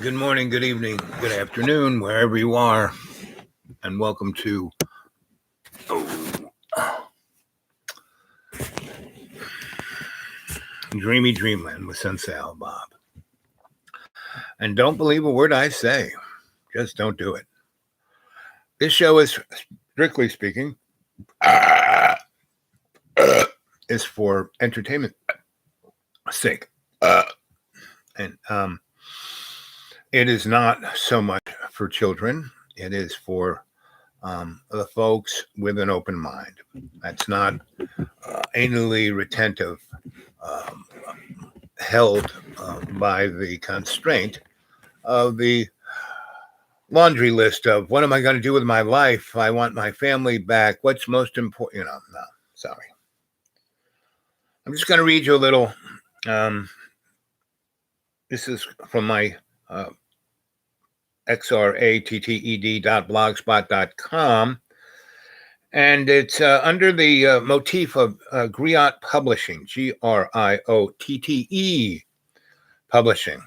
Good morning, good evening, good afternoon, wherever you are, and welcome to Dreamy Dreamland with Sensei Bob. And don't believe a word I say, just don't do it. This show is, strictly speaking, is for entertainment sake. And it is not so much for children. It is for the folks with an open mind. That's not anally retentive, held by the constraint of the laundry list of what am I going to do with my life? I want my family back. What's most important? No, sorry. I'm just going to read you a little. This is from my xratted.blogspot.com. And it's under the motif of Griot Publishing, Griotte Publishing.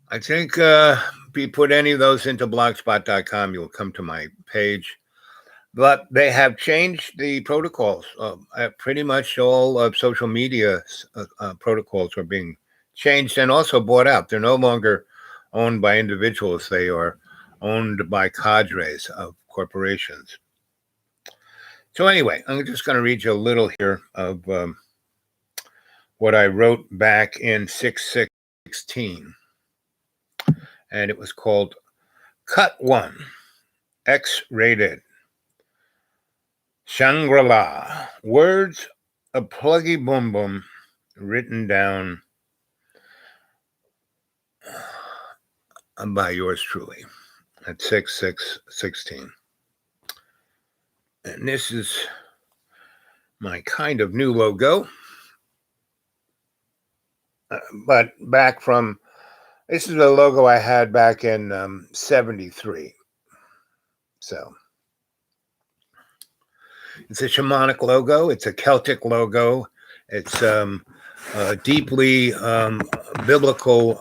I think if you put any of those into blogspot.com, you'll come to my page. But they have changed the protocols. Pretty much all of social media protocols are being changed and also bought out. They're no longer owned by individuals. They are owned by cadres of corporations. So anyway, I'm just going to read you a little here of what I wrote back in 6/16. And it was called Cut 1, X-Rated. Shangri-La, words of Pluggy Boom Boom, written down by yours truly at 6/16. And this is my kind of new logo. But back from, this is the logo I had back in 73. So it's a shamanic logo. It's a Celtic logo. It's deeply biblical,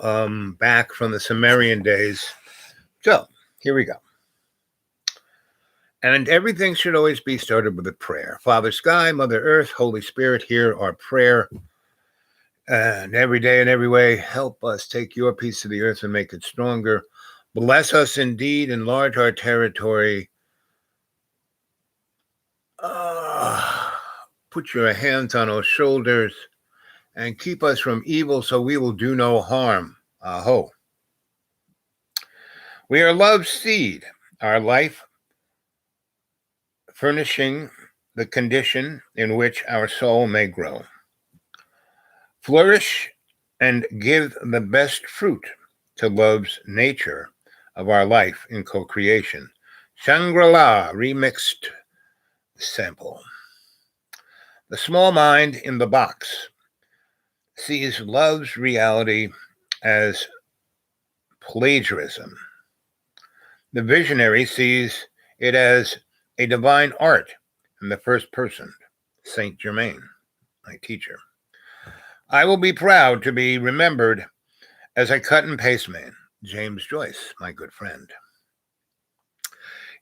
back from the Sumerian days. So here we go. And everything should always be started with a prayer. Father Sky, Mother Earth, Holy Spirit, hear our prayer. And every day in every way, help us take your piece of the earth and make it stronger. Bless us indeed, enlarge our territory. Put your hands on our shoulders and keep us from evil so we will do no harm. Aho. We are love's seed, our life furnishing the condition in which our soul may grow, flourish, and give the best fruit to love's nature of our life in co-creation. Shangri-La remixed sample. The small mind in the box sees love's reality as plagiarism. The visionary sees it as a divine art in the first person, Saint Germain, my teacher. I will be proud to be remembered as a cut and paste man, James Joyce, my good friend.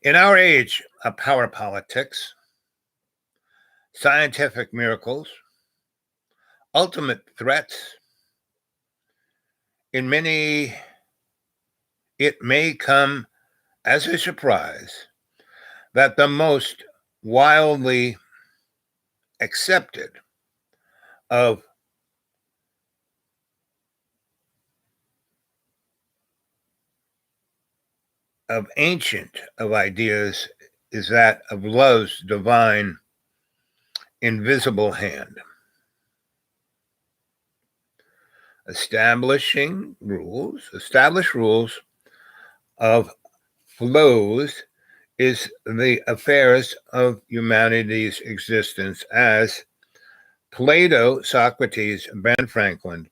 In our age of power politics, scientific miracles, ultimate threats, in many, it may come as a surprise that the most wildly accepted of ancient of ideas is that of love's divine invisible hand. Established rules of flows is the affairs of humanity's existence, as Plato, Socrates, Ben Franklin,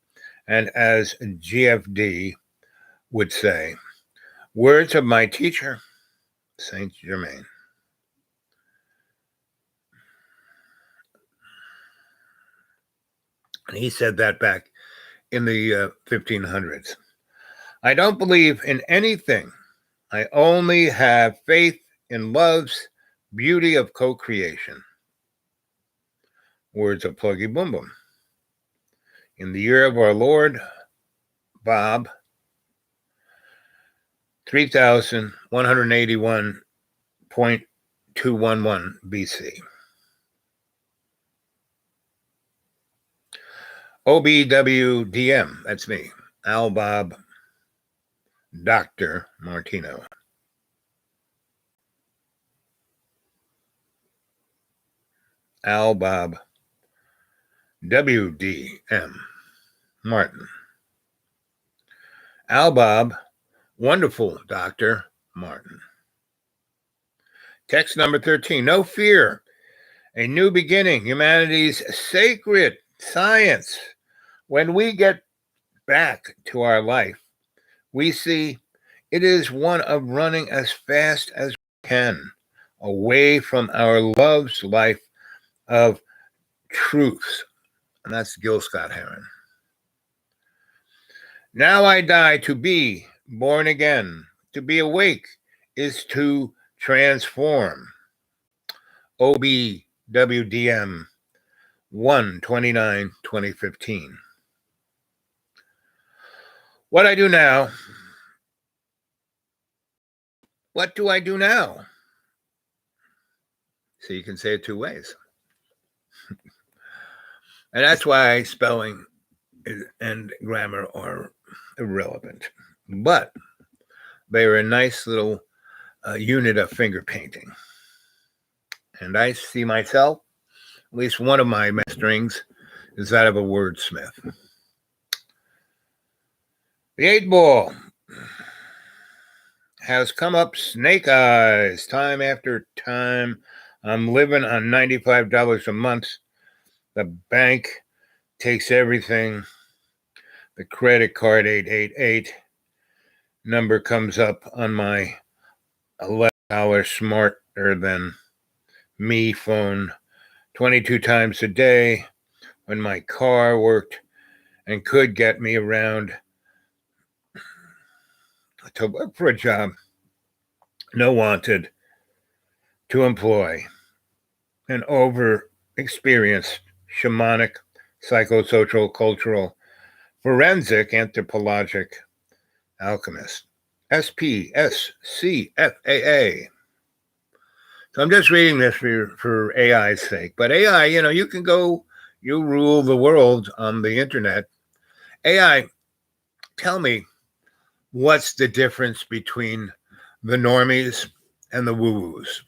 And as GFD would say, words of my teacher, Saint Germain. And he said that back in the 1500s. I don't believe in anything. I only have faith in love's beauty of co-creation. Words of Pluggy Boom Boom. In the year of our Lord, Bob, 3181.211 BC. OBWDM, that's me, Al Bob, Dr. Martino. Al Bob, WDM, Martin. Al Bob, wonderful Dr. Martin. Text number 13, no fear, a new beginning, humanity's sacred science. When we get back to our life, we see it is one of running as fast as we can away from our love's life of truths. And that's Gil Scott Heron. Now I die to be born again. To be awake is to transform. OBWDM 1/29/2015. What I do now. What do I do now? So you can say it two ways. And that's why spelling and grammar are irrelevant. But they are a nice little unit of finger painting. And I see myself, at least one of my masterings is that of a wordsmith. The 8-ball has come up snake eyes time after time. I'm living on $95 a month. The bank takes everything. The credit card 888 number comes up on my $11 smarter than me phone 22 times a day when my car worked and could get me around to look for a job. No wanted to employ an over-experienced shamanic, psychosocial, cultural, forensic, anthropologic alchemist. SPSCFAA. So I'm just reading this for AI's sake. But AI, you can go, you rule the world on the internet. AI, tell me, what's the difference between the normies and the woo-woos?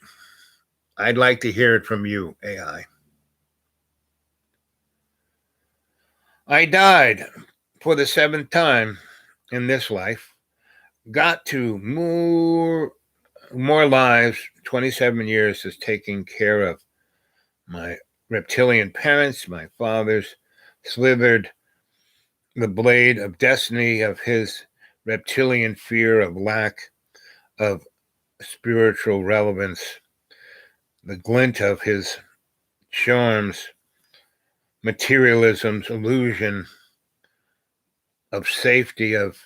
I'd like to hear it from you, AI. I died for the 7th time in this life. Got to more lives. 27 years is taking care of my reptilian parents. My father's slithered the blade of destiny of his reptilian fear of lack of spiritual relevance, the glint of his charms, materialism's illusion of safety, of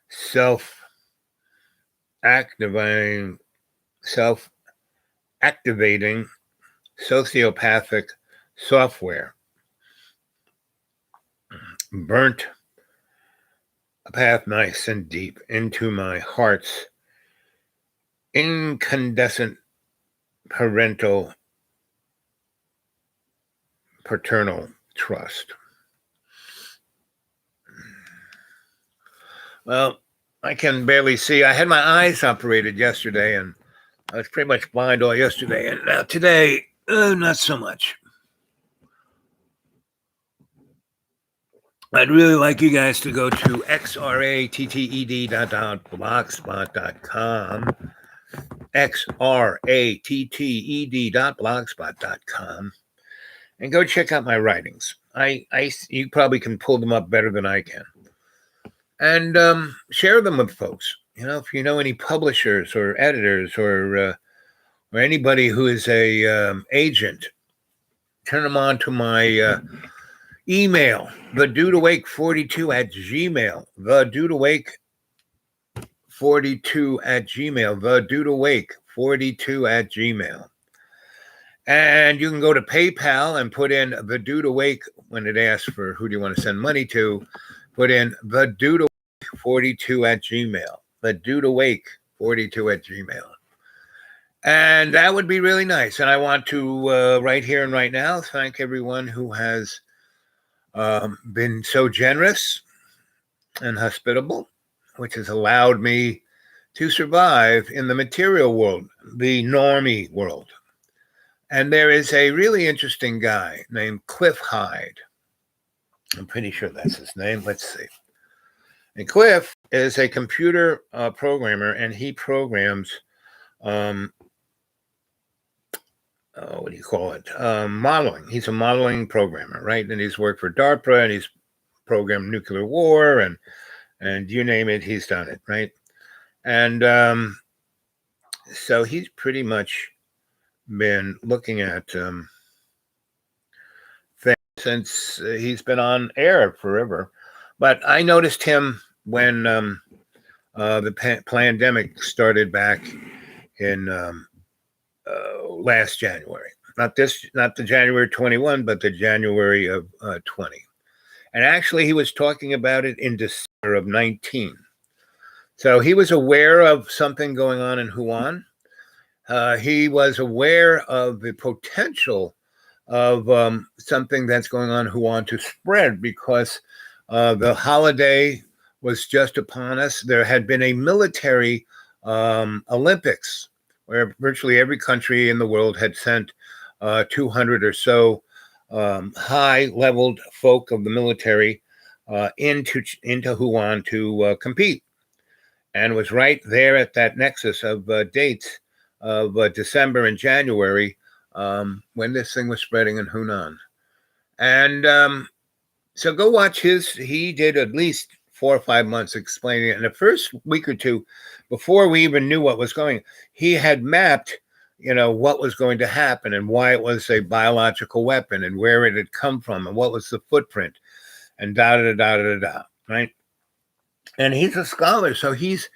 self-activating sociopathic software burnt a path nice and deep into my heart's incandescent paternal trust. Well, I can barely see. I had my eyes operated yesterday, and I was pretty much blind all yesterday. And now today, not so much. I'd really like you guys to go to xratted.blogspot.com, xratted.blogspot.com, and go check out my writings. you probably can pull them up better than I can, and share them with folks. If you know any publishers or editors or anybody who is a agent, turn them on to my email, thedudeawake42@gmail, thedudeawake42@gmail, thedudeawake42@gmail. And you can go to PayPal and put in the Dude Awake when it asks for who do you want to send money to. Put in the Dude Awake 42@gmail. The Dude Awake 42@gmail. And that would be really nice. And I want to, right here and right now, thank everyone who has been so generous and hospitable, which has allowed me to survive in the material world, the normie world. And there is a really interesting guy named Cliff Hyde. I'm pretty sure that's his name. Let's see. And Cliff is a computer programmer, and he programs, what do you call it? Modeling. He's a modeling programmer, right? And he's worked for DARPA, and he's programmed nuclear war, and you name it, he's done it, right? And so he's pretty much been looking at things since he's been on air forever. But I noticed him when the pandemic started back in last January. Not the January 21, but the January of 20. And actually, he was talking about it in December of 19. So he was aware of something going on in Wuhan. He was aware of the potential of something that's going on in Wuhan to spread because the holiday was just upon us. There had been a military Olympics where virtually every country in the world had sent 200 or so high-leveled folk of the military into Wuhan to compete. And was right there at that nexus of dates of December and January when this thing was spreading in Hunan. And so go watch he did at least 4 or 5 months explaining it. In the first week or two, before we even knew what was going, he had mapped, what was going to happen and why it was a biological weapon and where it had come from and what was the footprint and da-da-da-da-da-da, right? And he's a scholar, so he's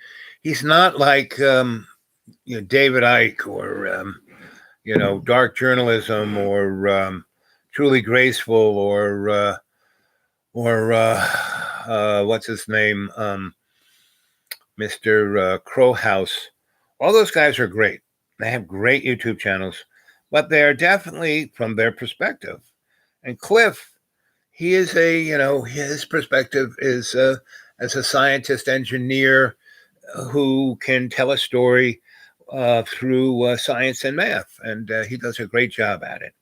not like David Icke or dark journalism or Truly Graceful or what's his name, Mr. Crowhouse. All those guys are great. They have great YouTube channels, but they're definitely from their perspective. And Cliff, he is his perspective is as a scientist engineer who can tell a story through science and math, and he does a great job at it.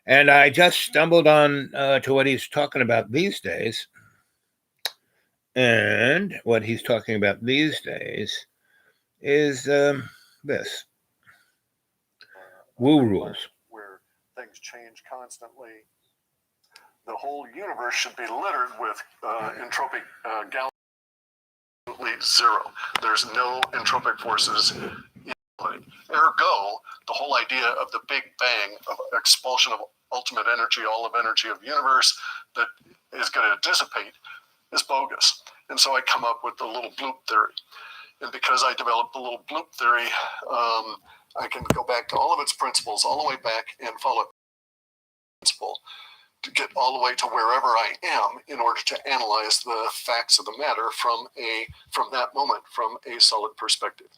And I just stumbled on to what he's talking about these days. And what he's talking about these days is this. Woo rules. Where things change constantly. The whole universe should be littered with entropic galaxy zero. There's no entropic forces in play. Ergo, the whole idea of the Big Bang, of expulsion of ultimate energy, all of energy of the universe that is going to dissipate, is bogus. And so I come up with the little bloop theory. And because I developed the little bloop theory, I can go back to all of its principles, all the way back, and follow principle to get all the way to wherever I am in order to analyze the facts of the matter from that moment, from a solid perspective.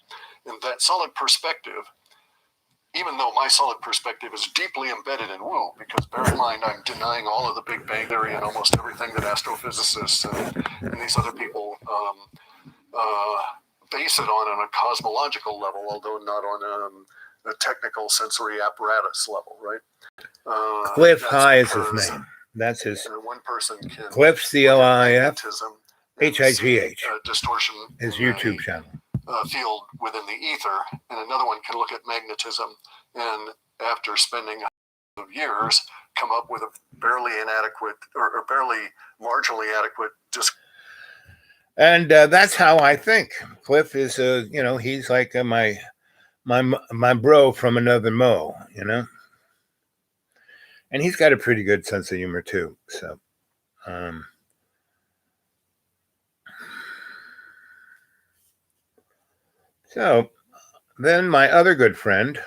And that solid perspective, even though my solid perspective is deeply embedded in woo, because bear in mind, I'm denying all of the Big Bang Theory and almost everything that astrophysicists and these other people base it on a cosmological level, although not on a technical sensory apparatus level, right? Cliff High is his name. That's his. One person can Cliff, CLIF, HIGH. Distortion. His YouTube channel. Field within the ether, and another one can look at magnetism, and after spending of years come up with a barely inadequate or barely marginally adequate And that's how I think. Cliff is, he's like my bro from another mo, and he's got a pretty good sense of humor too. So then my other good friend,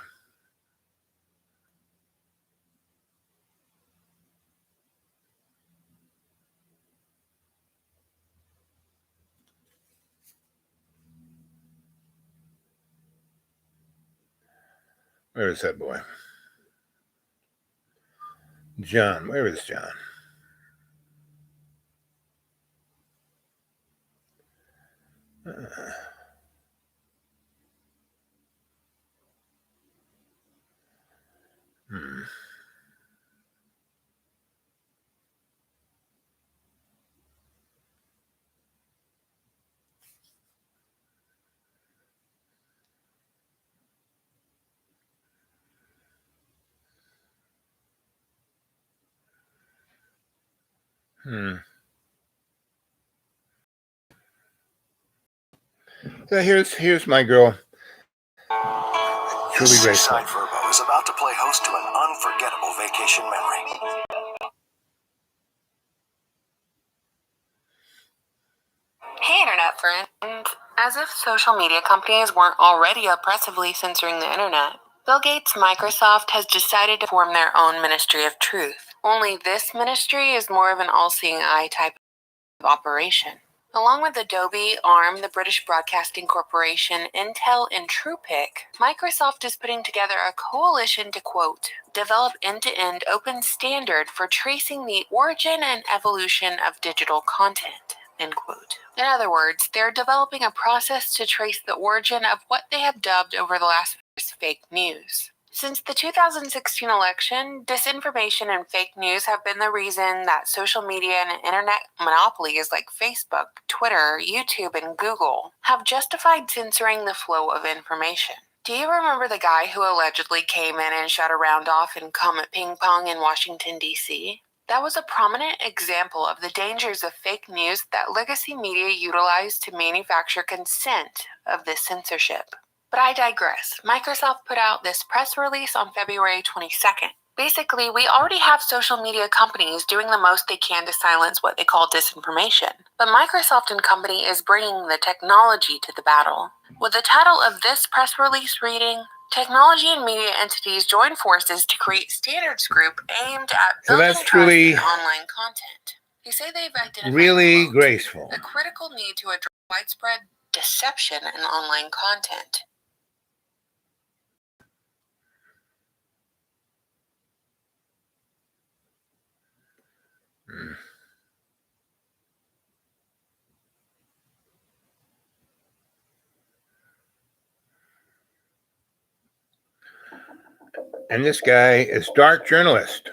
where is that boy? John, where is John? Hmm. So here's my girl. This seaside Verbo is about to play host to an unforgettable vacation memory. Hey, Internet friends. As if social media companies weren't already oppressively censoring the Internet, Bill Gates' Microsoft has decided to form their own Ministry of Truth. Only this ministry is more of an all-seeing eye type of operation. Along with Adobe, ARM, the British Broadcasting Corporation, Intel, and TruePic, Microsoft is putting together a coalition to, quote, develop end-to-end open standard for tracing the origin and evolution of digital content, end quote. In other words, they're developing a process to trace the origin of what they have dubbed over the last few years fake news. Since the 2016 election, disinformation and fake news have been the reason that social media and internet monopolies like Facebook, Twitter, YouTube, and Google have justified censoring the flow of information. Do you remember the guy who allegedly came in and shot a round off in Comet Ping Pong in Washington, D.C.? That was a prominent example of the dangers of fake news that legacy media utilized to manufacture consent of this censorship. But I digress. Microsoft put out this press release on February 22nd. Basically, we already have social media companies doing the most they can to silence what they call disinformation. But Microsoft and Company is bringing the technology to the battle. With the title of this press release reading, Technology and media entities join forces to create standards group aimed at building trust in online content. They say they've identified really graceful. a critical need to address widespread deception in online content. And this guy is dark journalist.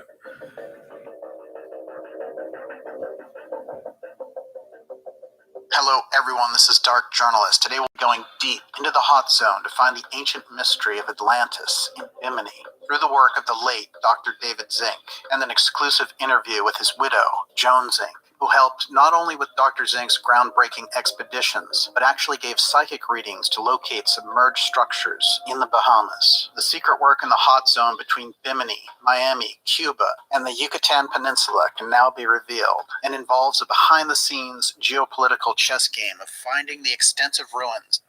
Hello, everyone. This is Dark Journalist. Today we're going deep into the hot zone to find the ancient mystery of Atlantis in Bimini through the work of the late Dr. David Zink and an exclusive interview with his widow, Joan Zink, who helped not only with Dr. Zink's groundbreaking expeditions, but actually gave psychic readings to locate submerged structures in the Bahamas. The secret work in the hot zone between Bimini, Miami, Cuba, and the Yucatan Peninsula can now be revealed and involves a behind-the-scenes geopolitical chess game of finding the extensive ruins.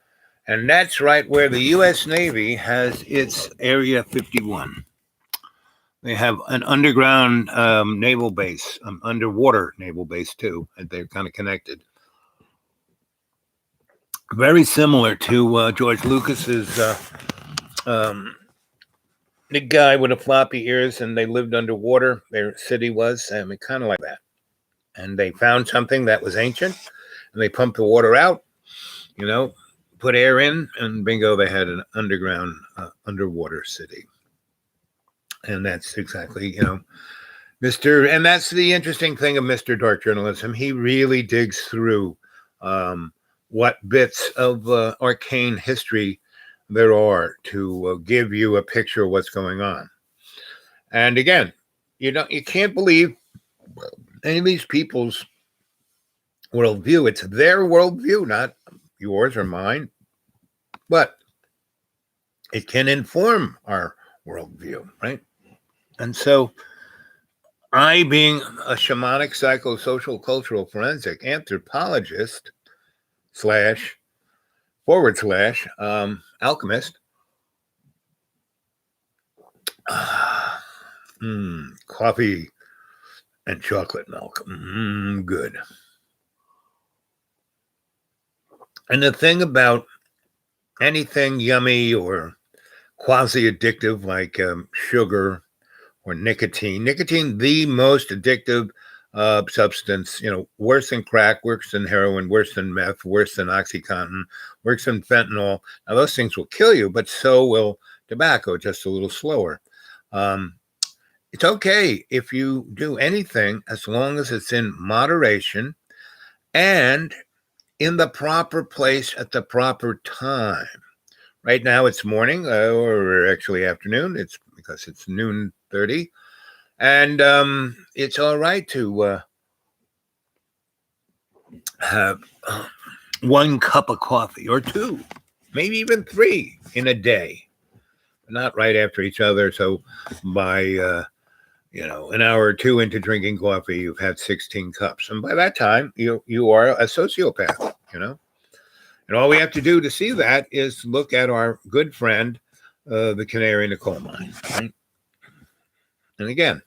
And that's right where the U.S. Navy has its Area 51. They have an underground naval base, underwater naval base too, and they're kind of connected. Very similar to George Lucas's the guy with the floppy ears, and they lived underwater. Their city was, kind of like that. And they found something that was ancient, and they pumped the water out, put air in, and bingo, they had an underground underwater city. And that's exactly, Mr. And that's the interesting thing of Mr. Dark Journalism. He really digs through what bits of arcane history there are to give you a picture of what's going on. And again, You can't believe any of these people's worldview. It's their worldview, not yours or mine, but it can inform our worldview, right? And so I, being a shamanic psychosocial cultural forensic anthropologist slash forward slash alchemist, coffee and chocolate milk, good. And the thing about anything yummy or quasi addictive like sugar or nicotine, the most addictive substance, worse than crack, worse than heroin, worse than meth, worse than Oxycontin, worse than fentanyl. Now, those things will kill you, but so will tobacco, just a little slower. It's okay if you do anything as long as it's in moderation and in the proper place at the proper time. Right now it's morning, or actually afternoon. It's because it's noon 30. And it's all right to have 1 cup of coffee or 2, maybe even 3 in a day, not right after each other. So by an hour or 2 into drinking coffee, you've had 16 cups, and by that time you are a sociopath. And all we have to do to see that is look at our good friend, the canary in the coal mine. Right? And again,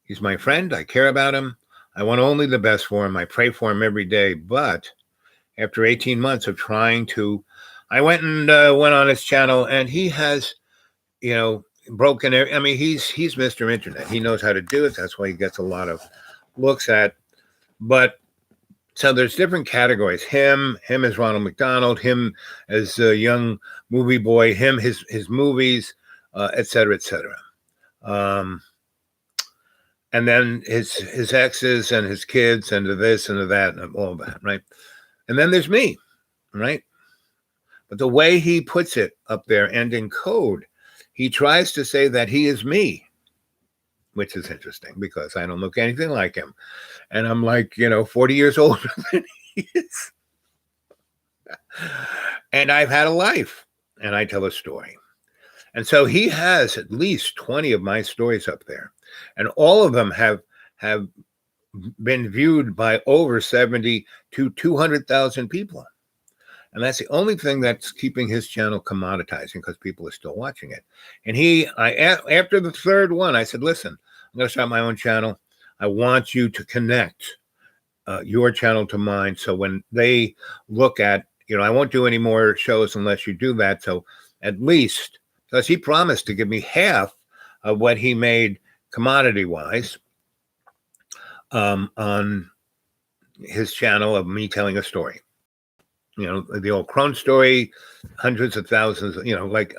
he's my friend. I care about him. I want only the best for him. I pray for him every day. But after 18 months of trying to, I went on his channel, and he has, broken. I mean, he's Mr. Internet. He knows how to do it. That's why he gets a lot of looks at. But so there's different categories. Him as Ronald McDonald, him as a young movie boy, him, his movies, et cetera, et cetera. And then his exes and his kids and to this and to that and all that, right? And then there's me, right? But the way he puts it up there and in code, he tries to say that he is me, which is interesting because I don't look anything like him. And I'm like, 40 years older than he is. And I've had a life, and I tell a story. And so he has at least 20 of my stories up there. And all of them have been viewed by over 70 to 200,000 people. And that's the only thing that's keeping his channel commoditizing, because people are still watching it. And after the third one, I said, listen, I'm going to start my own channel. I want you to connect your channel to mine. So when they look at, I won't do any more shows unless you do that. So at least, because he promised to give me half of what he made commodity-wise on his channel of me telling a story. The old Crone story, hundreds of thousands, hundreds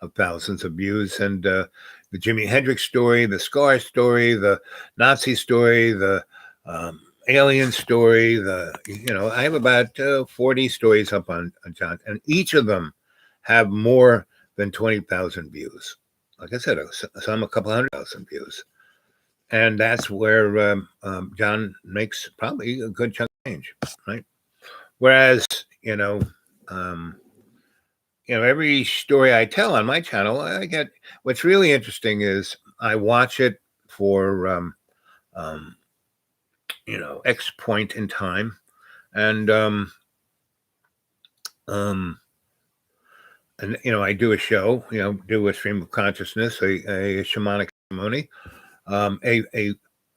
of thousands of views. And the Jimi Hendrix story, the Scar story, the Nazi story, the alien story, I have about 40 stories up on John, and each of them have more than 20,000 views. Like I said, some a couple 100,000 views. And that's where John makes probably a good chunk of change, right? Whereas, every story I tell on my channel, I get, what's really interesting is I watch it for, X point in time. And, I do a show, do a stream of consciousness, a shamanic ceremony, a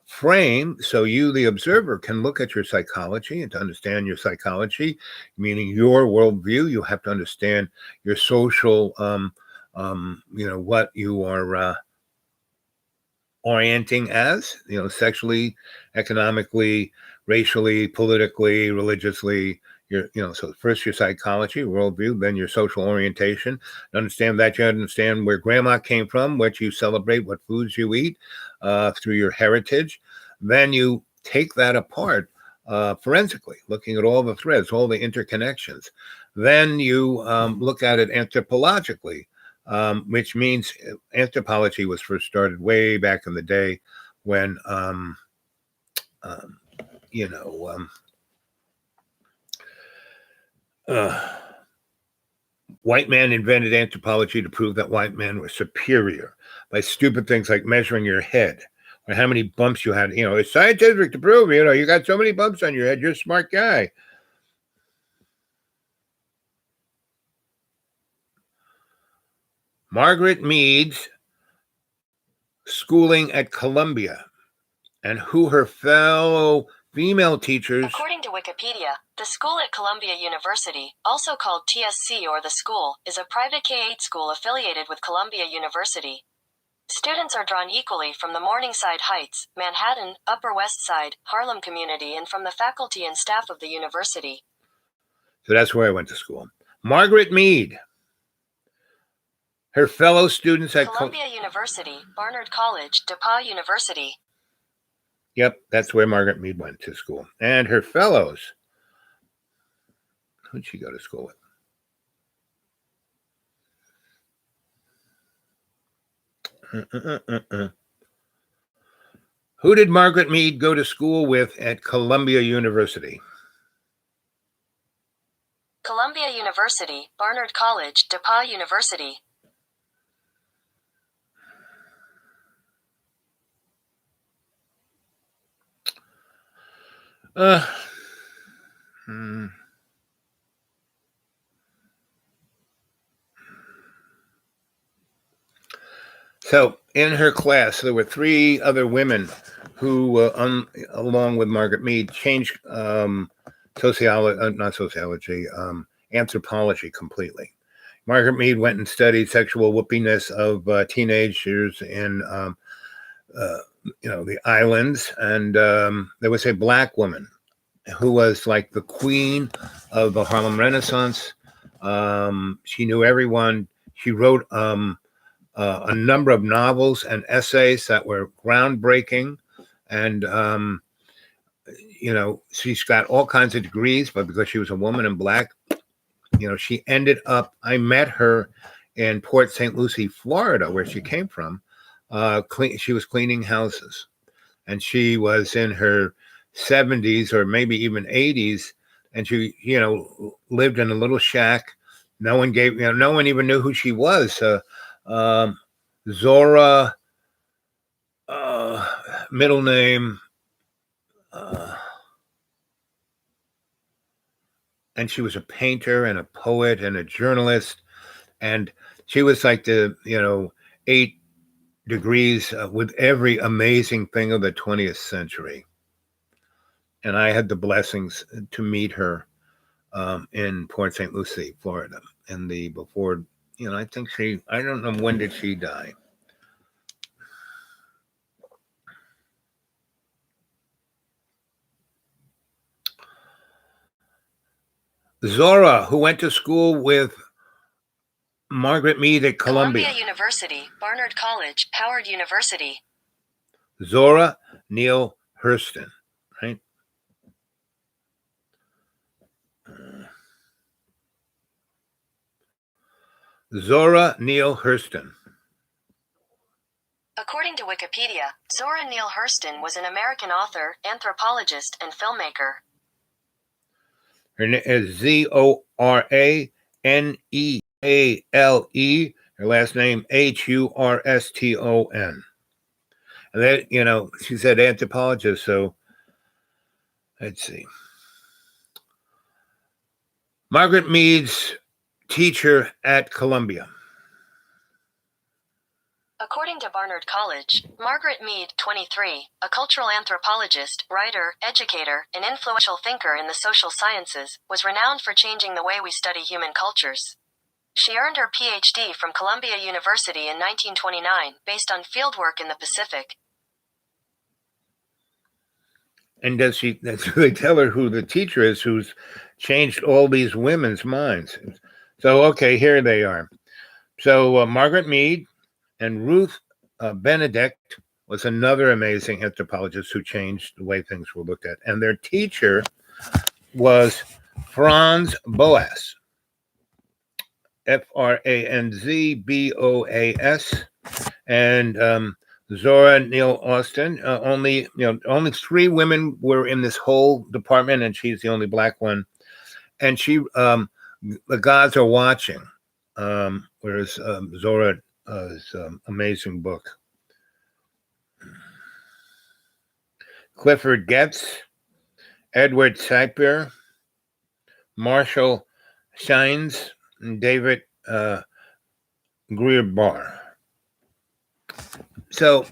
frame, so you, the observer, can look at your psychology, and to understand your psychology, meaning your worldview, you have to understand your social, what you are orienting as, sexually, economically, racially, politically, religiously. So first your psychology, worldview, then your social orientation. Understand that you understand where grandma came from, what you celebrate, what foods you eat, through your heritage. Then you take that apart forensically, looking at all the threads, all the interconnections. Then you look at it anthropologically, which means anthropology was first started way back in the day when, you know, white man invented anthropology to prove that white men were superior by stupid things like measuring your head or how many bumps you had. You know, it's scientific to prove, you know, you got so many bumps on your head, you're a smart guy. Margaret Mead's schooling at Columbia and who her fellow female teachers. According to Wikipedia, the school at Columbia University, also called TSC or the school, is a private K-8 school affiliated with Columbia University. Students are drawn equally from the Morningside Heights, Manhattan, Upper West Side, Harlem community and from the faculty and staff of the university. So that's where I went to school. Margaret Mead. Her fellow students at Columbia University, Barnard College, DePauw University. Yep, that's where Margaret Mead went to school. And her fellows. Who'd she go to school with? Who did Margaret Mead go to school with at Columbia University? Columbia University, Barnard College, DePauw University. So in her class, there were 3 other women who, along with Margaret Mead, changed anthropology completely. Margaret Mead went and studied sexual whoopiness of teenagers in, the islands, and there was a black woman who was like the queen of the Harlem Renaissance. She knew everyone. She wrote a number of novels and essays that were groundbreaking, and she's got all kinds of degrees, but because she was a woman and black, she ended up, I met her in Port St. Lucie, Florida, where she came from. She was cleaning houses, and she was in her 70s or maybe even 80s, and she, lived in a little shack. No one even knew who she was. Zora, middle name, and she was a painter and a poet and a journalist, and she was like the 8 degrees with every amazing thing of the 20th century. And I had the blessings to meet her in Port St. Lucie, Florida, I don't know, when did she die? Zora, who went to school with Margaret Mead at Columbia University, Barnard College, Howard University. Zora Neale Hurston, right? Zora Neale Hurston. According to Wikipedia, Zora Neale Hurston was an American author, anthropologist, and filmmaker. Her name is Zoraneale. Her last name Hurston. And that, she said anthropologist. So let's see. Margaret Mead's teacher at Columbia. According to Barnard College, Margaret Mead, 23, a cultural anthropologist, writer, educator, and influential thinker in the social sciences, was renowned for changing the way we study human cultures. She earned her PhD from Columbia University in 1929, based on fieldwork in the Pacific. And does they tell her who the teacher is who's changed all these women's minds? So, okay, here they are. So Margaret Mead and Ruth Benedict was another amazing anthropologist who changed the way things were looked at. And their teacher was Franz Boas. Franzboas, and Zora Neale Austin. Only 3 women were in this whole department, and she's the only black one. And the gods are watching. Whereas Zora's amazing book. Clifford Getz, Edward Sapir, Marshall Shines, and David Greerbar. So,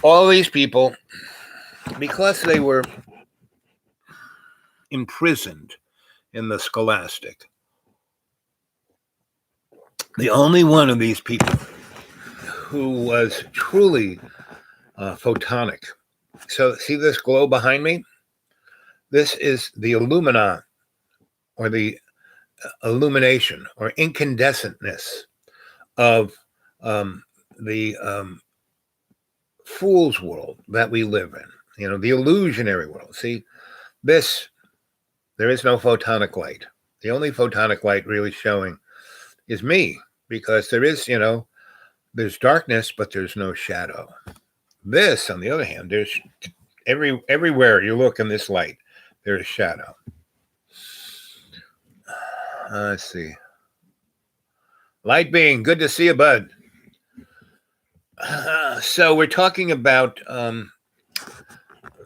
all these people, because they were imprisoned in the Scholastic, the only one of these people who was truly photonic. So, see this glow behind me? This is the illumina, or the illumination, or incandescentness of the fool's world that we live in. The illusionary world. See, there is no photonic light. The only photonic light really showing is me, because there's darkness, but there's no shadow. This, on the other hand, there's everywhere you look in this light, there's shadow. Let's see. Light being, good to see you, bud. So we're talking about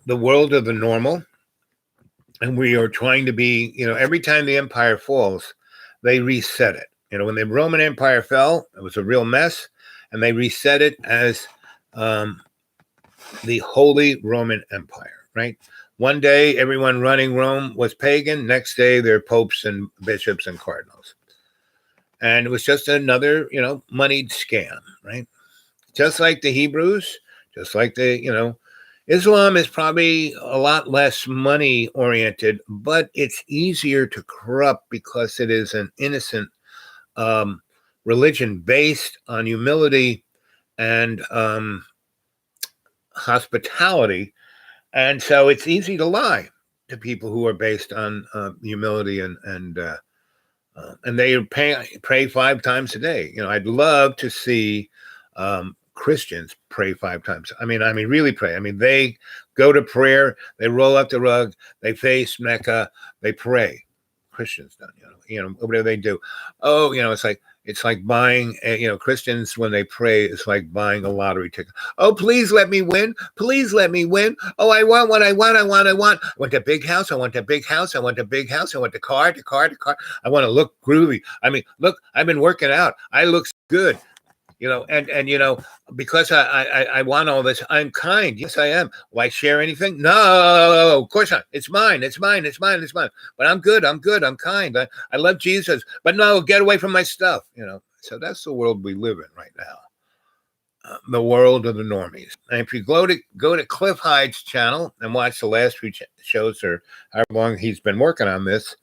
the world of the normal, and we are trying to be, every time the empire falls, they reset it. When the Roman Empire fell, it was a real mess, and they reset it as the Holy Roman Empire, right? One day, everyone running Rome was pagan. Next day, they're popes and bishops and cardinals. And it was just another, moneyed scam, right? Just like the Hebrews, just like Islam is probably a lot less money oriented, but it's easier to corrupt because it is an innocent religion based on humility and hospitality. And so it's easy to lie to people who are based on humility and they pray 5 times a day. I'd love to see Christians pray 5 times. I mean, really pray. They go to prayer, they roll up the rug, they face Mecca, they pray. Christians don't, whatever they do. Oh, it's like buying, Christians, when they pray, it's like buying a lottery ticket. Oh, please let me win. Please let me win. Oh, I want what I want. I want a big house. I want a big house. I want a big house. I want the car. I want to look groovy. Look, I've been working out. I look good. Because I want all this, I'm kind. Yes, I am. Will I share anything? No, of course not. It's mine. But I'm good. I'm kind. I love Jesus. But no, get away from my stuff. So that's the world we live in right now. The world of the normies. And if you go to Cliff Hyde's channel and watch the last few shows, or however long he's been working on this,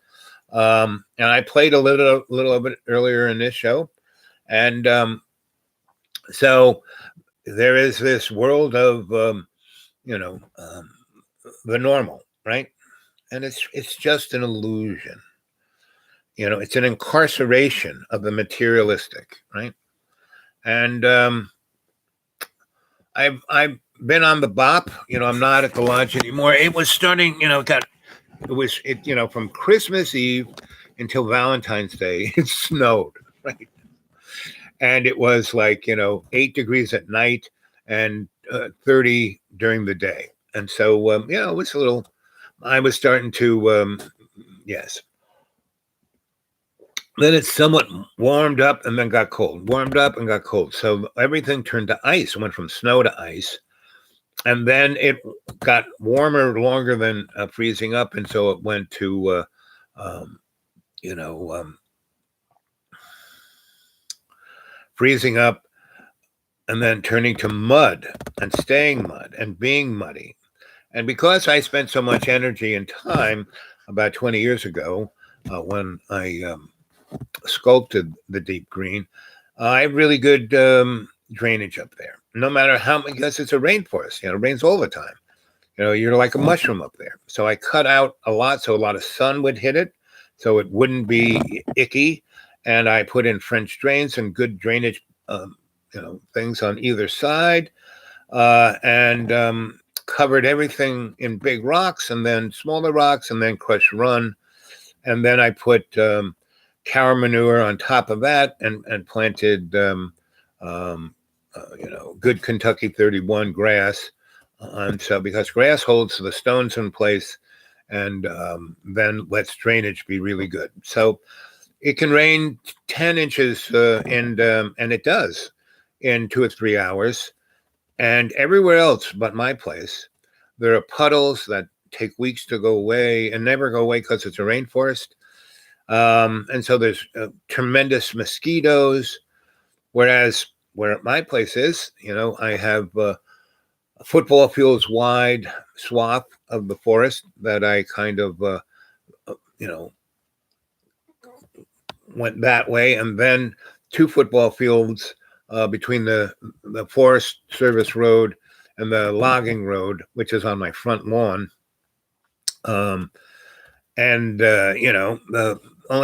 and I played a little of it earlier in this show, and so there is this world of, the normal, right? And it's just an illusion. It's an incarceration of the materialistic, right? And I've been on the bop. I'm not at the lodge anymore. It was starting. From Christmas Eve until Valentine's Day, it snowed, right? And it was 8 degrees at night and 30 during the day. And so, it was I was starting to, yes. Then it somewhat warmed up and then got cold, warmed up and got cold. So everything turned to ice, went from snow to ice. And then it got warmer longer than freezing up. And so it went to, freezing up and then turning to mud and staying mud and being muddy. And because I spent so much energy and time about 20 years ago when I sculpted the deep green, I have really good drainage up there. No matter how, because it's a rainforest, it rains all the time. You're like a mushroom up there. So I cut out a lot so a lot of sun would hit it so it wouldn't be icky. And I put in French drains and good drainage, things on either side, and covered everything in big rocks and then smaller rocks and then crushed run. And then I put cow manure on top of that and planted, good Kentucky 31 grass. And so because grass holds the stones in place and then lets drainage be really good. So it can rain 10 inches and it does in 2 or 3 hours. And everywhere else but my place, there are puddles that take weeks to go away and never go away because it's a rainforest. And so there's tremendous mosquitoes. Whereas where my place is, I have a football fields wide swath of the forest that I kind of, went that way. And then 2 football fields between the Forest Service Road and the logging road, which is on my front lawn. Only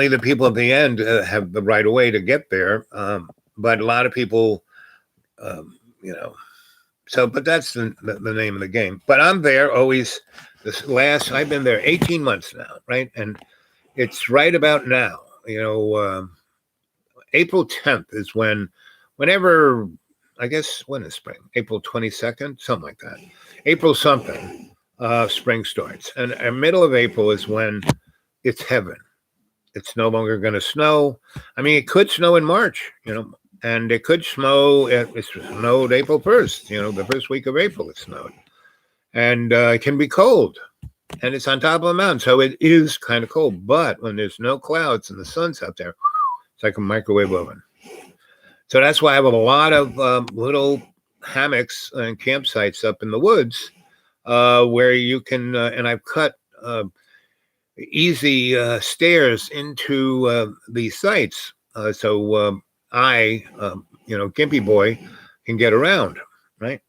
the people at the end have the right of way to get there. But a lot of people, but that's the name of the game. But I'm there always. I've been there 18 months now, right? And it's right about now, April 10th is whenever, I guess, when is spring? April 22nd, something like that. April something, spring starts. And the middle of April is when it's heaven. It's no longer going to snow. I mean, it could snow in March, and it could snow. It snowed April 1st, the first week of April it snowed. And it can be cold. And it's on top of a mountain. So it is kind of cold. But when there's no clouds and the sun's out there, it's like a microwave oven. So that's why I have a lot of little hammocks and campsites up in the woods where you can, and I've cut easy stairs into these sites. So I, Gimpy Boy, can get around, right?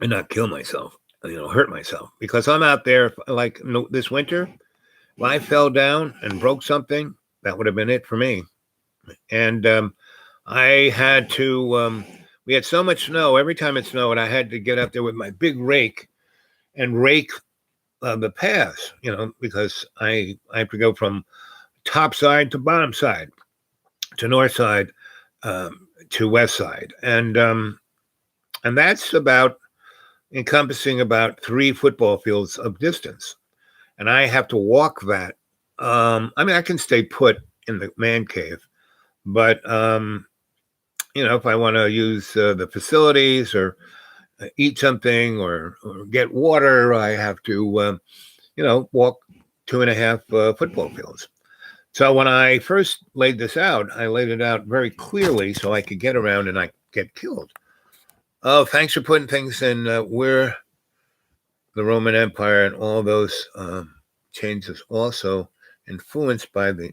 And not kill myself, hurt myself. Because I'm out there, like this winter, if I fell down and broke something, that would have been it for me. And I had to, we had so much snow. Every time it snowed, I had to get up there with my big rake and rake the paths, because I have to go from top side to bottom side, to north side, to west side. And that's encompassing about 3 football fields of distance. And I have to walk that. I can stay put in the man cave, but if I want to use the facilities or eat something or get water, I have to walk 2.5 football fields. So when I first laid this out, I laid it out very clearly so I could get around and I get killed. Oh, thanks for putting things in where the Roman Empire and all those changes also influenced by the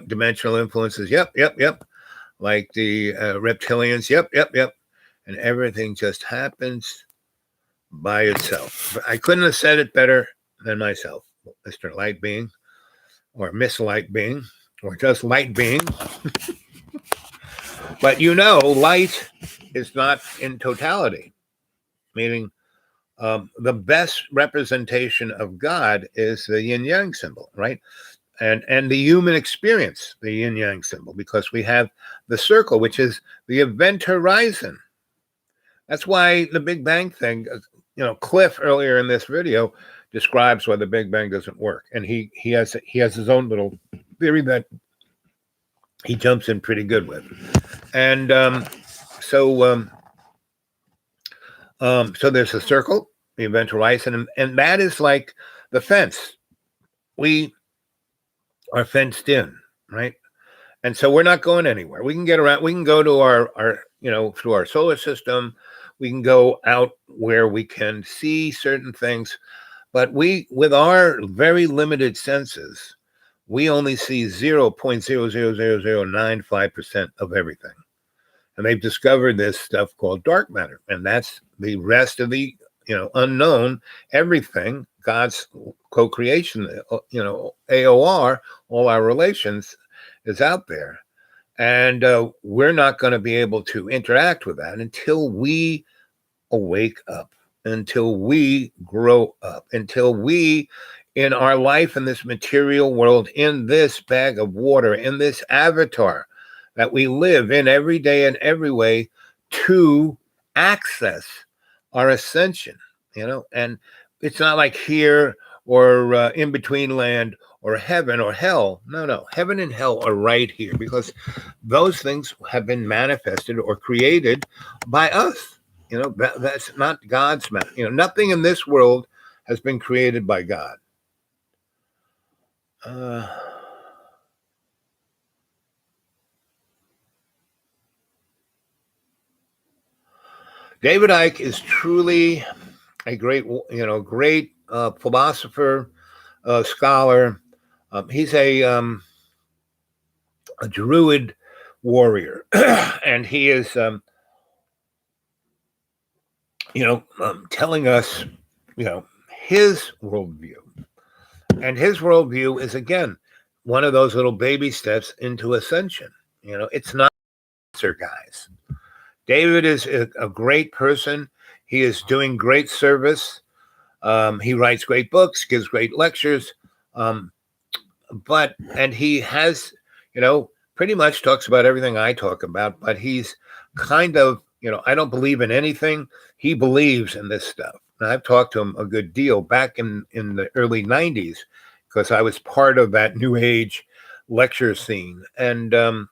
dimensional influences. Yep. Like the reptilians. Yep. And everything just happens by itself. I couldn't have said it better than myself, Mr. Light Being, or Miss Light Being, or just Light Being. But light is not in totality, meaning the best representation of God is the yin-yang symbol, right? And the human experience, the yin-yang symbol, because we have the circle, which is the event horizon. That's why the Big Bang thing, Cliff earlier in this video describes why the Big Bang doesn't work. And he has his own little theory that he jumps in pretty good with. And so there's a circle, the event horizon, and that is like the fence. We are fenced in, right? And so we're not going anywhere. We can get around. We can go to our through our solar system. We can go out where we can see certain things, but with our very limited senses, we only see 0.00095% of everything. And they've discovered this stuff called dark matter, and that's the rest of the unknown, everything, God's co-creation, AOR, all our relations is out there. And we're not going to be able to interact with that until we awake up, until we grow up, until we, in our life in this material world, in this bag of water, in this avatar that we live in every day in every way, to access our ascension, and it's not like here or in between land or heaven or hell. No, heaven and hell are right here, because those things have been manifested or created by us. That's not God's. Nothing in this world has been created by God. David Icke is truly a great, philosopher, scholar. He's a druid warrior, and he is, telling us, his worldview. And his worldview is, again, one of those little baby steps into ascension. It's not answer, guys. David is a great person. He is doing great service. He writes great books, gives great lectures. And he has, pretty much talks about everything I talk about, but he's kind of, I don't believe in anything. He believes in this stuff. And I've talked to him a good deal back in the early 90s, because I was part of that New Age lecture scene. And, I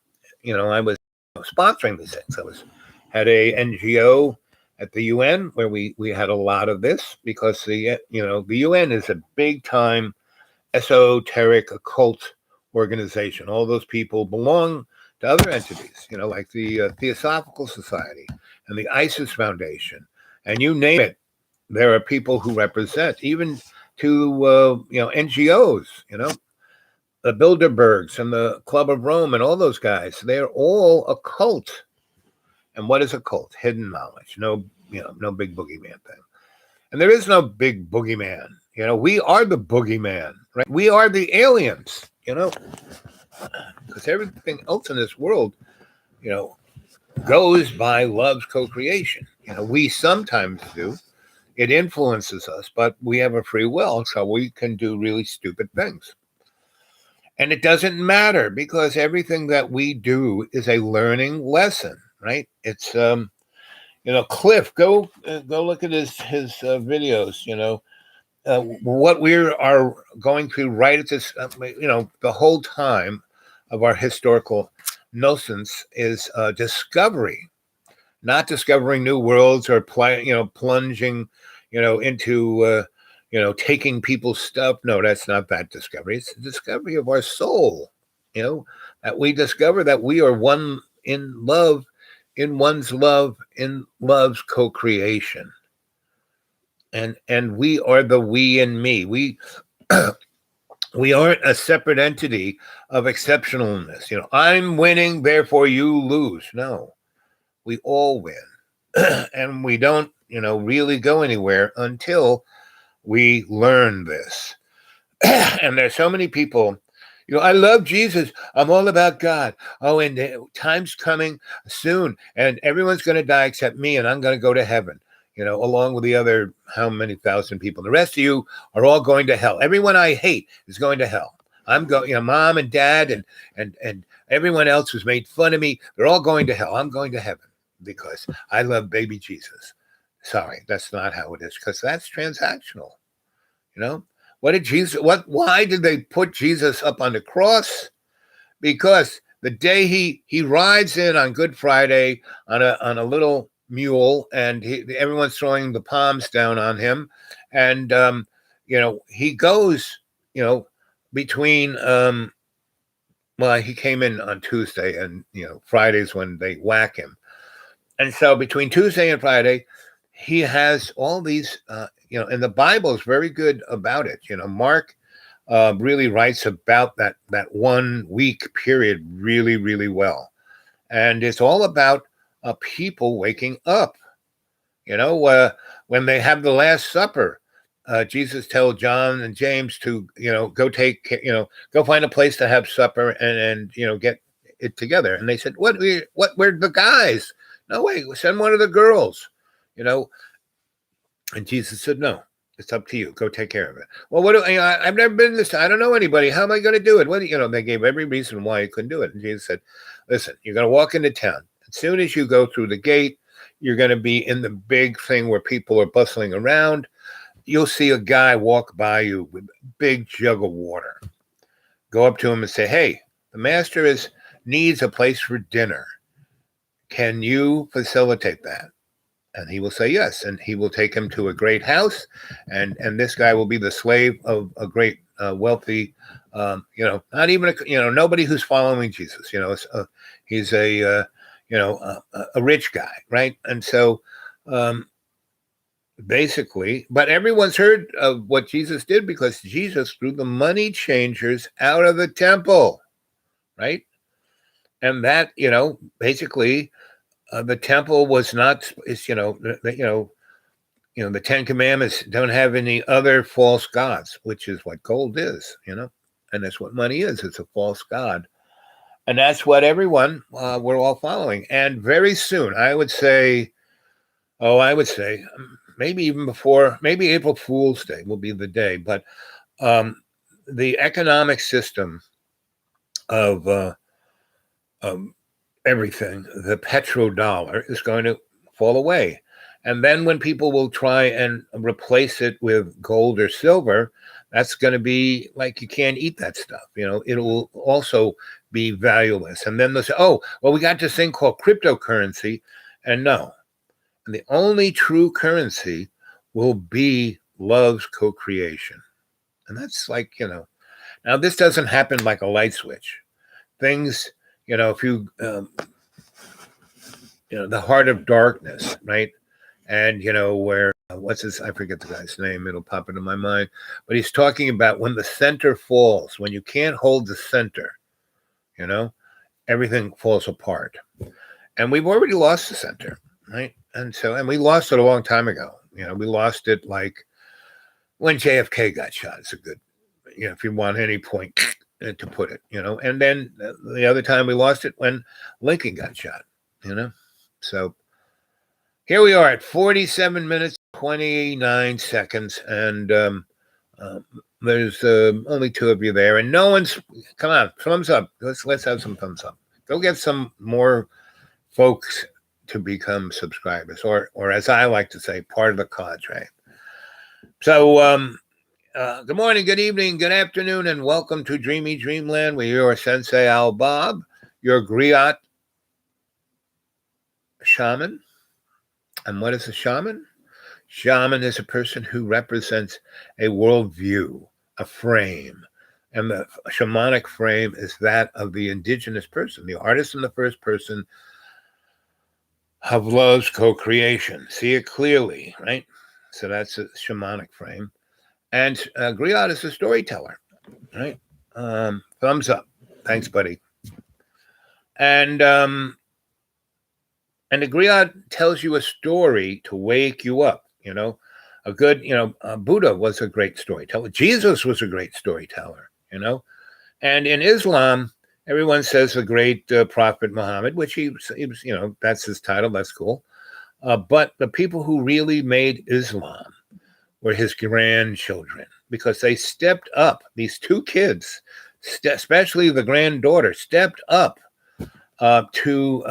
was sponsoring these things. Had a NGO at the UN where we had a lot of this, because the UN is a big time esoteric occult organization. All those people belong to other entities, like the Theosophical Society and the ISIS Foundation, and you name it. There are people who represent, even to NGOs, the Bilderbergs and the Club of Rome and all those guys. They're all a cult. And what is a cult? Hidden knowledge. No big boogeyman thing. And there is no big boogeyman. We are the boogeyman, right? We are the aliens, because everything else in this world, goes by love's co-creation. We sometimes do. It influences us, but we have a free will, so we can do really stupid things. And it doesn't matter, because everything that we do is a learning lesson, right? It's, Cliff, go look at his videos, what we are going through right at this, the whole time of our historical nonsense is discovery, not discovering new worlds or plunging, into, taking people's stuff. No, that's not that discovery. It's the discovery of our soul, that we discover that we are one in love, in one's love, in love's co-creation. And we are the we and me. We we aren't a separate entity of exceptionalness. I'm winning, therefore you lose. No, we all win. And we don't, really go anywhere until we learn this. And there's so many people, I love Jesus. I'm all about God. Oh, and time's coming soon, and everyone's going to die except me, and I'm going to go to heaven, along with the other, how many thousand people. The rest of you are all going to hell. Everyone I hate is going to hell. I'm going, mom and dad and everyone else who's made fun of me, they're all going to hell. I'm going to heaven because I love baby Jesus. Sorry, that's not how it is, because that's transactional. Why did they put Jesus up on the cross? Because the day he rides in on Good Friday on a little mule, and everyone's throwing the palms down on him, and he goes, between he came in on Tuesday, and Friday's when they whack him. And so between Tuesday and Friday, he has all these, and the Bible is very good about it. Mark really writes about that 1 week period really, really well. And it's all about people waking up. when they have the Last Supper, Jesus told John and James to, go find a place to have supper and get it together. And they said, what, we're the guys. No way, send one of the girls, you know. And Jesus said, no, it's up to you. Go take care of it. Well, I've never been this. I don't know anybody. How am I going to do it? They gave every reason why he couldn't do it. And Jesus said, listen, you're going to walk into town. As soon as you go through the gate, you're going to be in the big thing where people are bustling around. You'll see a guy walk by you with a big jug of water. Go up to him and say, hey, the master needs a place for dinner. Can you facilitate that? And he will say yes, and he will take him to a great house, and this guy will be the slave of a great wealthy, not even nobody who's following Jesus. He's a rich guy, right? And so basically, but everyone's heard of what Jesus did because Jesus threw the money changers out of the temple, right? And that basically. The temple was not, the Ten Commandments don't have any other false gods, which is what gold is, and that's what money is. It's a false god. And that's what everyone, we're all following. And very soon, I would say, maybe even before, maybe April Fool's Day will be the day, but the economic system of everything, the petrodollar is going to fall away. And then when people will try and replace it with gold or silver, that's going to be like, you can't eat that stuff. It will also be valueless. And then they'll say, oh, well, we got this thing called cryptocurrency. And no, and the only true currency will be love's co-creation. And that's like, now this doesn't happen like a light switch. Things, if you, the heart of darkness, right? And, where, what's this? I forget the guy's name. It'll pop into my mind. But he's talking about when the center falls, when you can't hold the center, everything falls apart. And we've already lost the center, right? And we lost it a long time ago. We lost it like when JFK got shot. It's a good, if you want any point to put it, and then the other time we lost it when Lincoln got shot, So here we are at 47 minutes, 29 seconds, and there's only two of you there, and no one's, come on, thumbs up. Let's have some thumbs up. Go get some more folks to become subscribers, or as I like to say, part of the cadre. So, good morning, good evening, good afternoon, and welcome to Dreamy Dreamland with your Sensei Al Bob, your griot shaman. And what is a shaman? Shaman is a person who represents a worldview, a frame. And the shamanic frame is that of the indigenous person, the artist in the first person of love's co-creation. See it clearly, right? So that's a shamanic frame. And griot is a storyteller, right? Thumbs up. Thanks, buddy. And the griot tells you a story to wake you up, a good, Buddha was a great storyteller. Jesus was a great storyteller, and in Islam, everyone says the great prophet Muhammad, which he was, that's his title. That's cool. But the people who really made Islam were his grandchildren, because they stepped up. These two kids, especially the granddaughter, stepped up to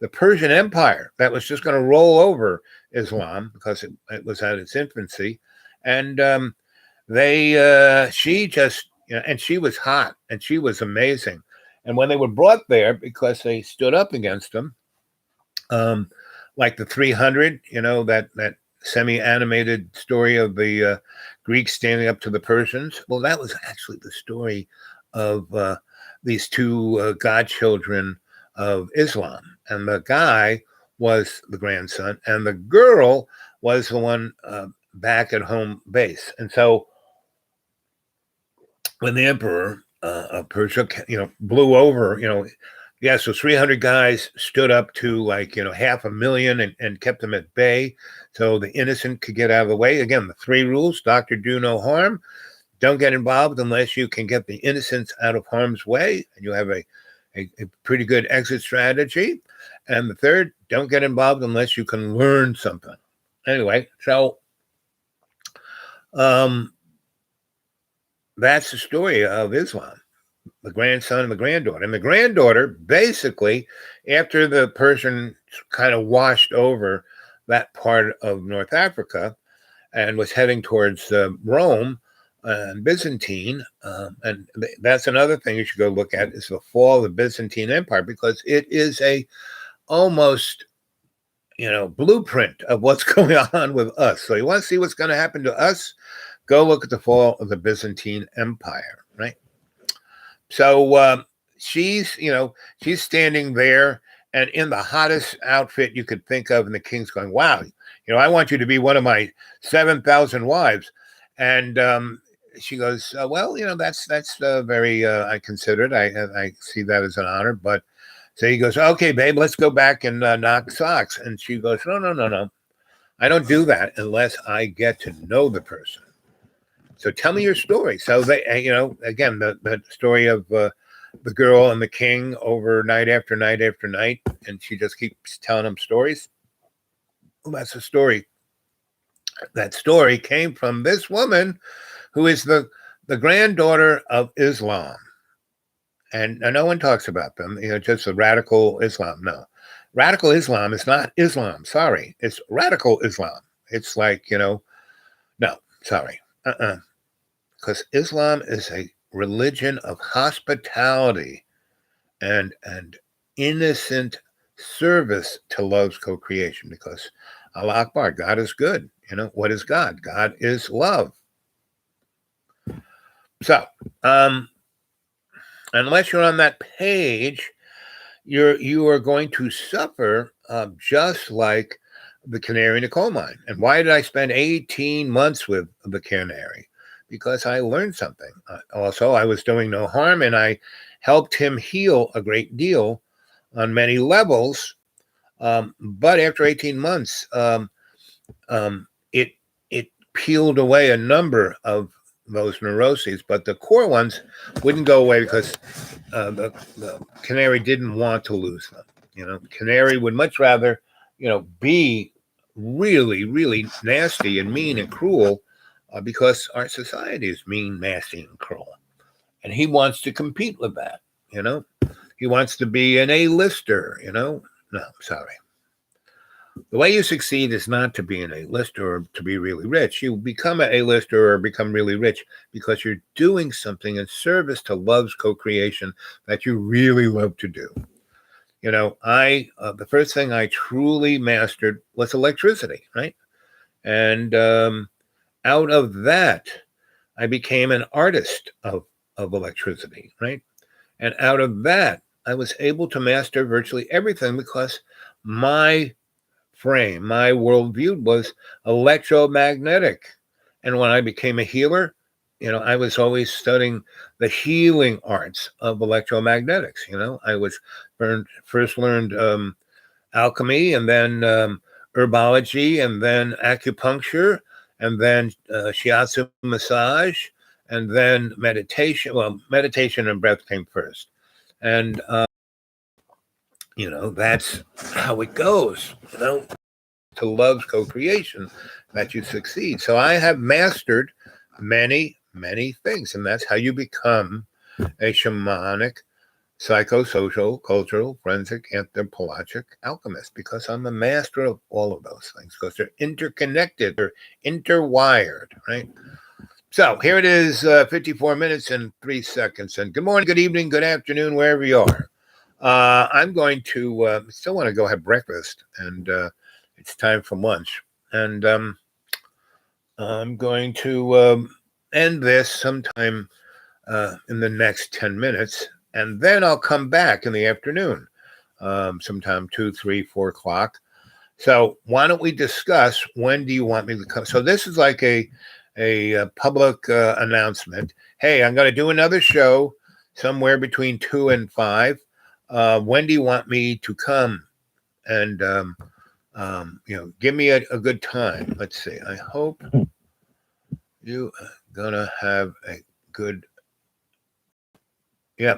the Persian Empire that was just going to roll over Islam because it was at its infancy. And she just, and she was hot and she was amazing. And when they were brought there, because they stood up against them, like the 300, that semi-animated story of the Greeks standing up to the Persians. Well, that was actually the story of these two godchildren of Islam. And the guy was the grandson, and the girl was the one back at home base. And so when the emperor of Persia, blew over, Yeah, so 300 guys stood up to like, 500,000 and kept them at bay so the innocent could get out of the way. Again, the three rules: doctor, do no harm. Don't get involved unless you can get the innocents out of harm's way and you have a pretty good exit strategy. And the third, don't get involved unless you can learn something. Anyway, so that's the story of Islam, the grandson and the granddaughter. And the granddaughter, basically, after the Persian kind of washed over that part of North Africa and was heading towards Rome and Byzantine, and that's another thing you should go look at, is the fall of the Byzantine Empire, because it is a almost blueprint of what's going on with us. So you want to see what's going to happen to us? Go look at the fall of the Byzantine Empire, right? So she's standing there and in the hottest outfit you could think of, and the king's going, "Wow, I want you to be one of my 7,000 wives." And she goes, "Well, that's very I consider it. I see that as an honor." But so he goes, "Okay, babe, let's go back and knock socks." And she goes, "No, no, no, no. I don't do that unless I get to know the person. So tell me your story." So they, again, the story of the girl and the king over night after night after night, and she just keeps telling them stories. Well, that's the story. That story came from this woman who is the granddaughter of Islam. And no one talks about them, just the radical Islam. No, radical Islam is not Islam. Sorry. It's radical Islam. It's like, no, sorry. Because Islam is a religion of hospitality and innocent service to love's co-creation, because Allah Akbar, God is good. What is God? God is love. So, unless you're on that page, you are going to suffer just like the canary in the coal mine. And why did I spend 18 months with the canary? Because I learned something. Also, I was doing no harm, and I helped him heal a great deal on many levels. But after 18 months, it peeled away a number of those neuroses, but the core ones wouldn't go away because the canary didn't want to lose them. Canary would much rather, be really, really nasty and mean and cruel, because our society is mean, nasty, and cruel. And he wants to compete with that. He wants to be an A-lister. No, sorry. The way you succeed is not to be an A-lister or to be really rich. You become an A-lister or become really rich because you're doing something in service to love's co-creation that you really love to do. The first thing I truly mastered was electricity, right? And out of that, I became an artist of electricity, right? And out of that, I was able to master virtually everything because my frame, my worldview was electromagnetic. And when I became a healer, I was always studying the healing arts of electromagnetics. I was first learned alchemy, and then herbology, and then acupuncture, and then shiatsu massage, and then meditation. Well, meditation and breath came first. And, that's how it goes, to love's co-creation that you succeed. So I have mastered many, many things. And that's how you become a shamanic, psychosocial, cultural, forensic, anthropologic alchemist, because I'm a master of all of those things, because they're interconnected, they're interwired, right? So here it is, 54 minutes and 3 seconds. And good morning, good evening, good afternoon, wherever you are. I'm going to still want to go have breakfast, and it's time for lunch. And I'm going to end this sometime in the next 10 minutes. And then I'll come back in the afternoon, sometime 2, 3, 4 o'clock. So why don't we discuss, when do you want me to come? So this is like a public announcement. Hey, I'm going to do another show somewhere between 2 and 5. when do you want me to come? And give me a good time. Let's see. I hope you are gonna have a good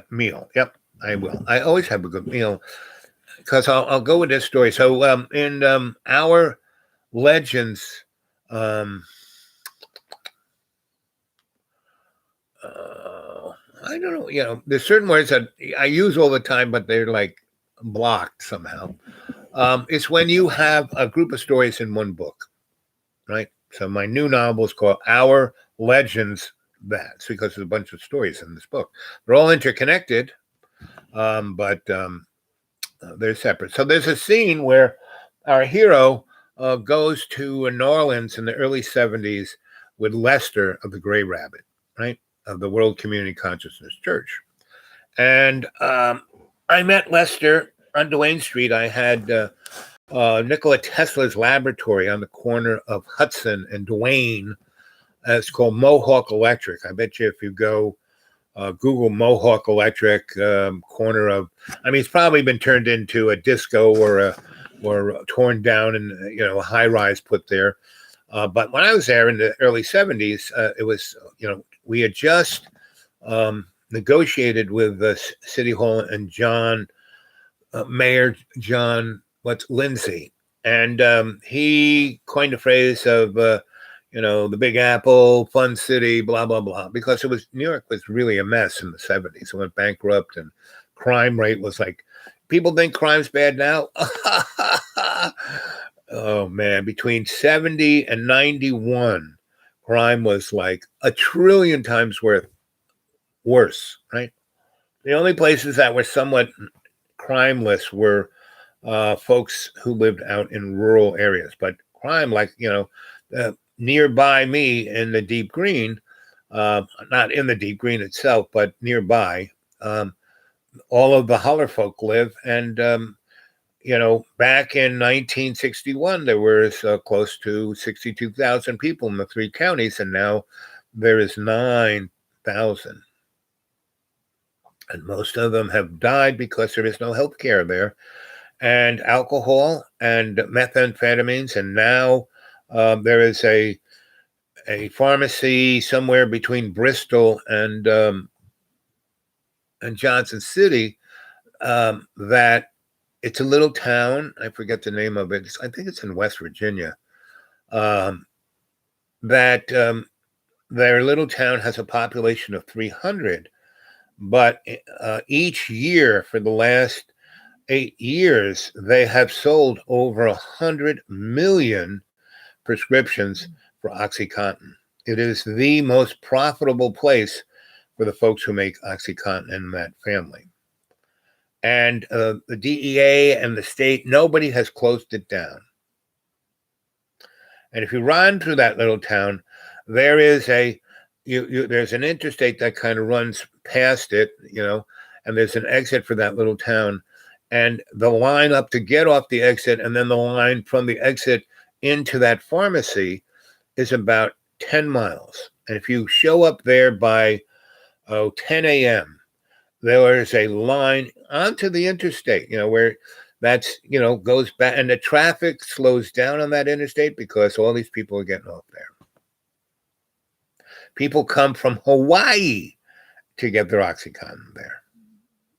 meal. Yep, I will. I always have a good meal because I'll go with this story. So in our legends, I don't know. There's certain words that I use all the time, but they're like blocked somehow. It's when you have a group of stories in one book, right? So my new novel is called Our Legends. That's because there's a bunch of stories in this book. They're all interconnected, but they're separate. So there's a scene where our hero goes to New Orleans in the early 70s with Lester of the Gray Rabbit, right? Of the World Community Consciousness Church. And I met Lester on Duane Street. I had Nikola Tesla's laboratory on the corner of Hudson and Duane. It's called Mohawk Electric. I bet you if you go Google Mohawk Electric, corner of, it's probably been turned into a disco or torn down and a high rise put there. But when I was there in the early 70s, it was we had just negotiated with the City Hall and Mayor John Lindsay, and he coined the phrase of the Big Apple, Fun City, blah blah blah, because New York was really a mess in the 70s. It went bankrupt, and crime rate was like, people think crime's bad now. Oh man, between 70 and 91, crime was like 1 trillion times worse, right? The only places that were somewhat crimeless were folks who lived out in rural areas. But crime, like, nearby me in the Deep Green, not in the Deep Green itself, but nearby, all of the holler folk live. And, back in 1961, there was close to 62,000 people in the 3 counties, and now there is 9,000. And most of them have died because there is no health care there, and alcohol and methamphetamines. And now there is a pharmacy somewhere between Bristol and Johnson City, that it's a little town. I forget the name of it. I think it's in West Virginia. That their little town has a population of 300. But each year for the last 8 years, they have sold over 100 million prescriptions for OxyContin. It is the most profitable place for the folks who make OxyContin in that family. And the DEA and the state, nobody has closed it down. And if you run through that little town, there is there's an interstate that kind of runs past it, and there's an exit for that little town. And the line up to get off the exit, and then the line from the exit into that pharmacy, is about 10 miles. And if you show up there by 10 a.m., there is a line onto the interstate, where that's, goes back, and the traffic slows down on that interstate because all these people are getting off there. People come from Hawaii to get their OxyContin there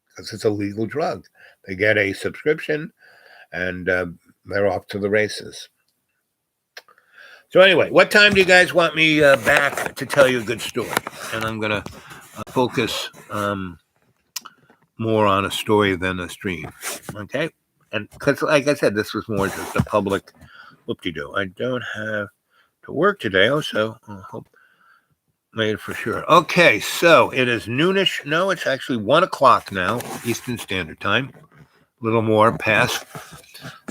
because it's a legal drug. They get a subscription, and they're off to the races. So anyway, what time do you guys want me back to tell you a good story? And I'm going to focus more on a story than a stream, okay? And because, like I said, this was more just a public whoop-de-doo. I don't have to work today, so I hope made for sure. Okay, so it is noonish. No, it's actually 1 o'clock now, Eastern Standard Time. A little more past.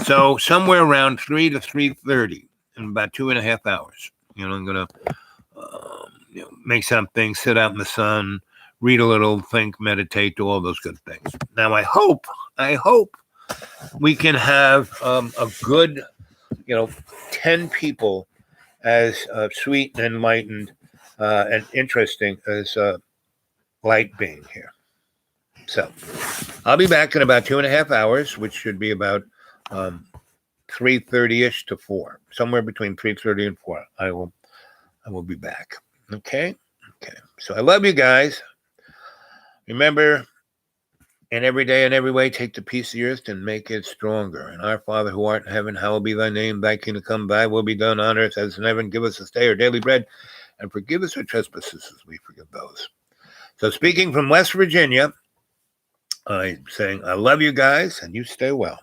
So somewhere around 3 to 3:30 in about 2.5 hours. I'm going to make something, sit out in the sun, read a little, think, meditate, do all those good things. Now, I hope we can have a good, 10 people as sweet and enlightened and interesting as Light being here. So I'll be back in about 2.5 hours, which should be about 3:30ish to 4, somewhere between 3:30 and 4. I will be back. Okay. So I love you guys. Remember, in every day and every way, take the peace of the earth and make it stronger. And our Father who art in heaven, hallowed be thy name. Thy kingdom come, thy will be done on earth as in heaven. Give us this day our daily bread, and forgive us our trespasses as we forgive those. So speaking from West Virginia, I'm saying I love you guys, and you stay well.